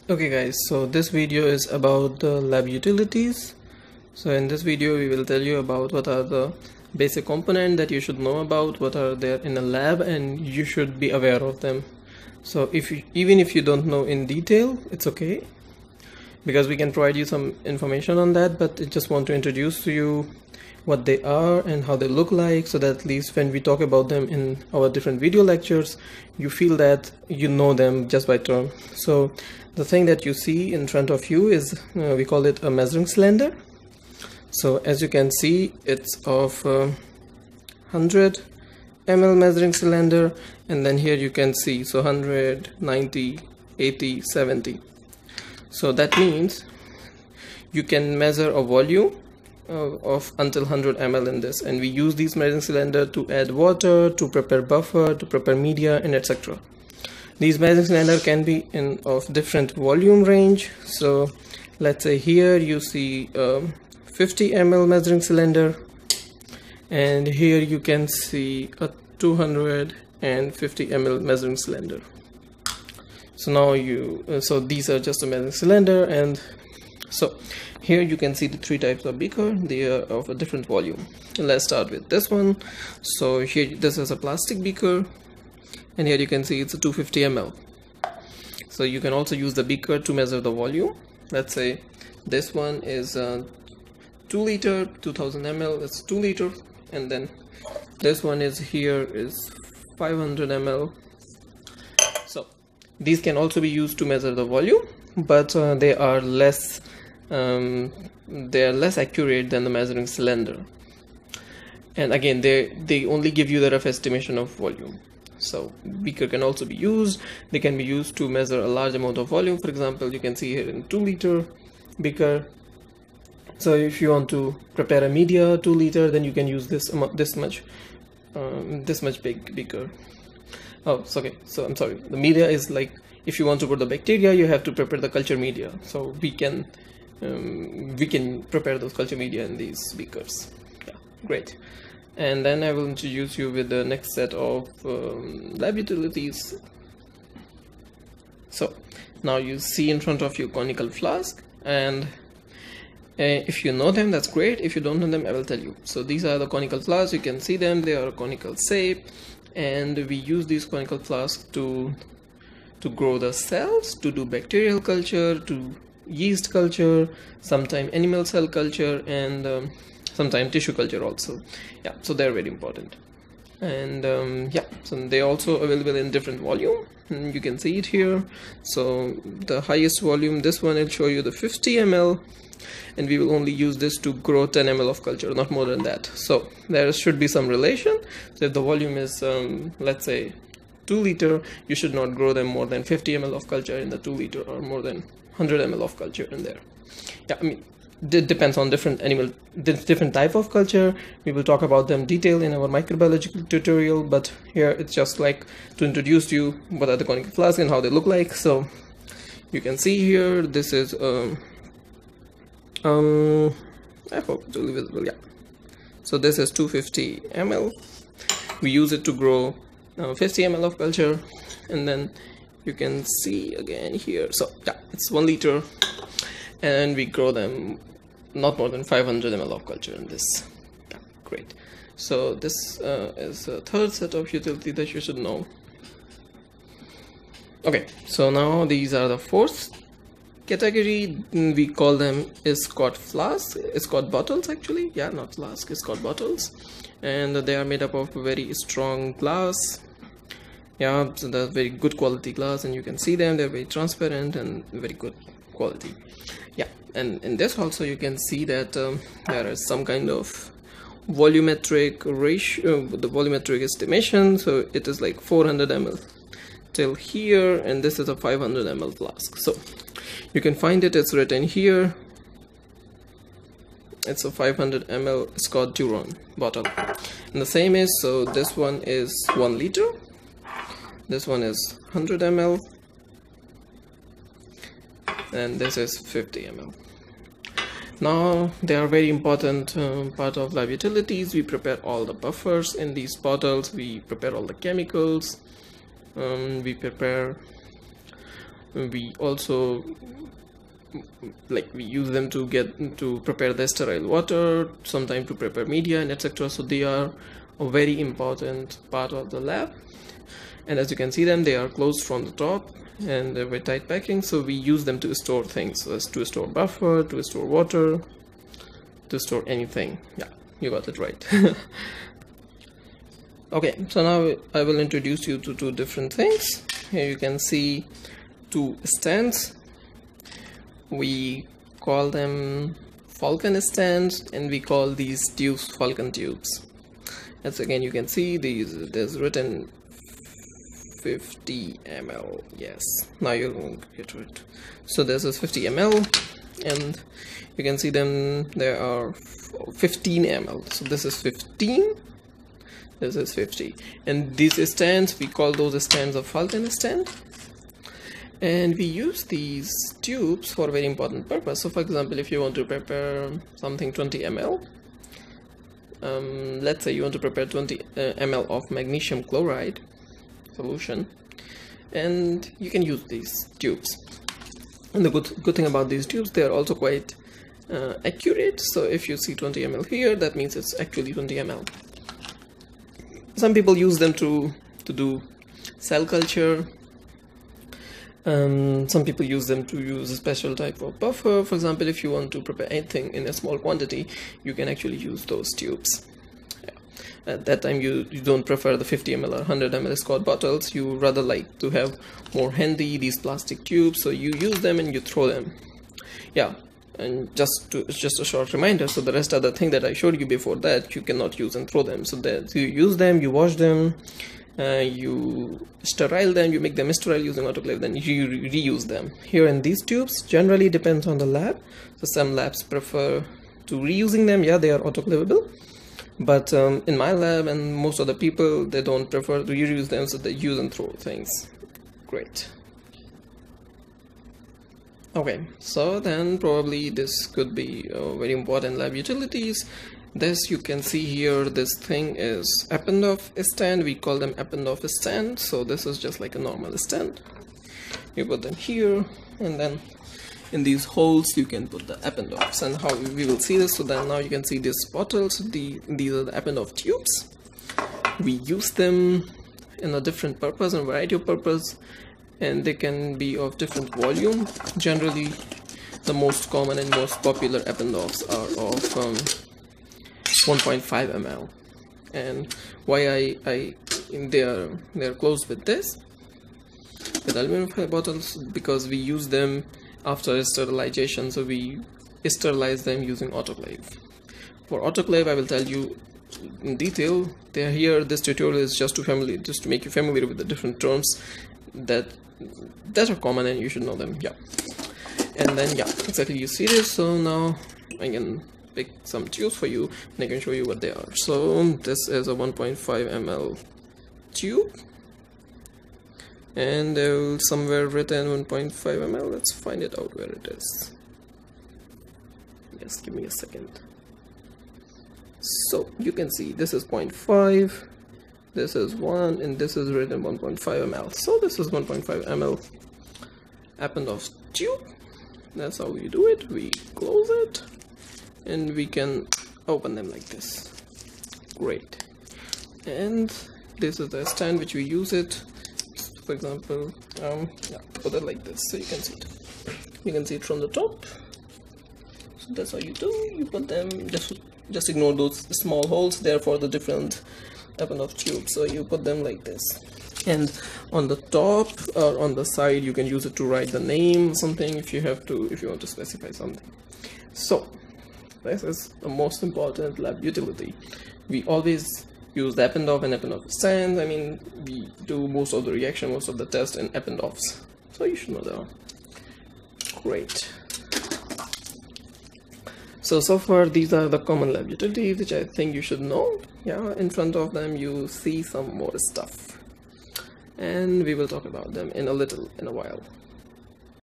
Okay guys, so this video is about the lab utilities. So in this video we will tell you about what are the basic components that you should know about, what are there in a lab, and you should be aware of them. So even if you don't know in detail, it's okay, because we can provide you some information on that, but I just want to introduce to you what they are and how they look like, so that at least when we talk about them in our different video lectures, you feel that you know them just by term. So the thing that you see in front of you is we call it a measuring cylinder. So as you can see, it's of 100 ml measuring cylinder, and then here you can see, so 100, 90, 80, 70. So that means you can measure a volume of until 100 ml in this, and we use these measuring cylinder to add water, to prepare buffer, to prepare media, and etc. These measuring cylinder can be in of different volume range. So let's say here you see 50 ml measuring cylinder, and here you can see a 250 ml measuring cylinder. So now so these are just a measuring cylinder, and so here you can see the three types of beaker. They are of a different volume. Let's start with this one. So here this is a plastic beaker, and here you can see it's a 250 ml. So you can also use the beaker to measure the volume. Let's say this one is 2 liter, 2000 ml, it's 2 liter, and then this one is 500 ml. So these can also be used to measure the volume, but they are less accurate than the measuring cylinder, and again they only give you the rough estimation of volume. So beaker can also be used. They can be used to measure a large amount of volume. For example, you can see here in 2 liter beaker. So if you want to prepare a media 2 liter, then you can use this much big beaker. Oh, it's okay. So I'm sorry, the media is like, if you want to grow the bacteria, you have to prepare the culture media. So we can prepare those culture media in these beakers. Yeah, great. And then I will introduce you with the next set of lab utilities. So now you see in front of you conical flask, and if you know them, that's great. If you don't know them, I will tell you. So these are the conical flasks. You can see them, they are conical shape, and we use these conical flasks to grow the cells, to do bacterial culture, to yeast culture, sometimes animal cell culture, and sometimes tissue culture also. Yeah, so they're very important. And yeah, so they're also available in different volume, and you can see it here. So the highest volume, this one, will show you the 50 ml, and we will only use this to grow 10 ml of culture, not more than that. So there should be some relation. So if the volume is let's say 2 liter, you should not grow them more than 50 ml of culture in the 2 liter, or more than 100 ml of culture in there. Yeah, I mean, it depends on different type of culture. We will talk about them detail in our microbiological tutorial, but here it's just like to introduce you what are the conical flasks and how they look like. So you can see here, this is I hope it will be visible. Yeah, so this is 250 ml. We use it to grow 50 ml of culture, and then you can see again here, so yeah, it's 1 liter, and we grow them not more than 500 ml of culture in this. Yeah, great. So this is a third set of utility that you should know. Okay, so now these are the fourth category. We call them Scott flasks, Scott bottles actually. Yeah, not flask, Scott bottles, and they are made up of very strong glass. Yeah, so they're very good quality glass, and you can see them, they're very transparent and very good quality. Yeah, and in this also you can see that there is some kind of volumetric ratio, the volumetric estimation. So it is like 400 ml till here, and this is a 500 ml flask. So you can find it, it's written here, it's a 500 ml Scott Duron bottle. And the same is, so this one is 1 liter, this one is 100 ml, and this is 50 ml. Now they are very important part of lab utilities. We prepare all the buffers in these bottles, we prepare all the chemicals, we prepare We also we use them to prepare the sterile water, sometimes to prepare media and etc. So they are a very important part of the lab. And as you can see them, they are closed from the top and they're very tight packing, so we use them to store things, so as to store buffer, to store water, to store anything. Yeah, you got it right. Okay, so now I will introduce you to two different things. Here you can see two stands. We call them Falcon stands, and we call these tubes Falcon tubes. As again you can see, there's written 50 ml. Yes, now you'll get to it. So this is 50 ml, and you can see them, there are 15 ml. So this is 15, this is 50, and these stands, we call those stands of Falcon stand. And we use these tubes for a very important purpose. So for example, if you want to prepare something 20 ml, let's say you want to prepare 20 ml of magnesium chloride solution, and you can use these tubes. And the good thing about these tubes, they are also quite accurate. So if you see 20 ml here, that means it's actually 20 ml. Some people use them to do cell culture. Some people use them to use a special type of buffer. For example, if you want to prepare anything in a small quantity, you can actually use those tubes. Yeah. At that time, you don't prefer the 50 ml or 100 ml Scott bottles. You rather like to have more handy these plastic tubes, so you use them and you throw them. Yeah, and it's just a short reminder. So the rest of the thing that I showed you before that, you cannot use and throw them. So that you use them, you wash them, you sterile them, you make them sterile using autoclave, then you reuse them. Here in these tubes, generally depends on the lab. So some labs prefer to reusing them. Yeah, they are autoclavable, but in my lab and most of the people, they don't prefer to reuse them, so they use and throw things. Great. Okay, so then probably this could be very important lab utilities. This you can see here, this thing is Eppendorf stand. We call them Eppendorf stand. So this is just like a normal stand. You put them here, and then in these holes you can put the Eppendorfs. And how we will see this, so then now you can see these bottles, these are the Eppendorf tubes. We use them in a different purpose and variety of purpose, and they can be of different volume. Generally the most common and most popular Eppendorfs are of 1.5 ml. And why they're closed with this, with aluminum foil bottles, because we use them after sterilization. So we sterilize them using autoclave. For autoclave, I will tell you in detail. They're here. This tutorial is just to make you familiar with the different terms that are common and you should know them. Yeah. And then yeah, exactly, you see this. So now I can pick some tubes for you and I can show you what they are. So this is a 1.5 ml tube, and there's somewhere written 1.5 ml. Let's find it out where it is. Yes, give me a second. So you can see this is 0.5, this is 1, and this is written 1.5 ml. So this is 1.5 ml Eppendorf tube. That's how we do it. We close it and we can open them like this. Great. And this is the stand which we use it. For example, yeah, put it like this so you can see it. You can see it from the top. So that's how you do. You put them, just ignore those small holes there for the different Eppendorf tubes. So you put them like this. And on the top or on the side, you can use it to write the name, something, if you want to specify something. So this is the most important lab utility. We always use the Eppendorf and Eppendorf stands. I mean, we do most of the reaction, most of the test in Eppendorfs. So you should know that. Great. So far these are the common lab utilities which I think you should know. Yeah, in front of them you see some more stuff, and we will talk about them in a while.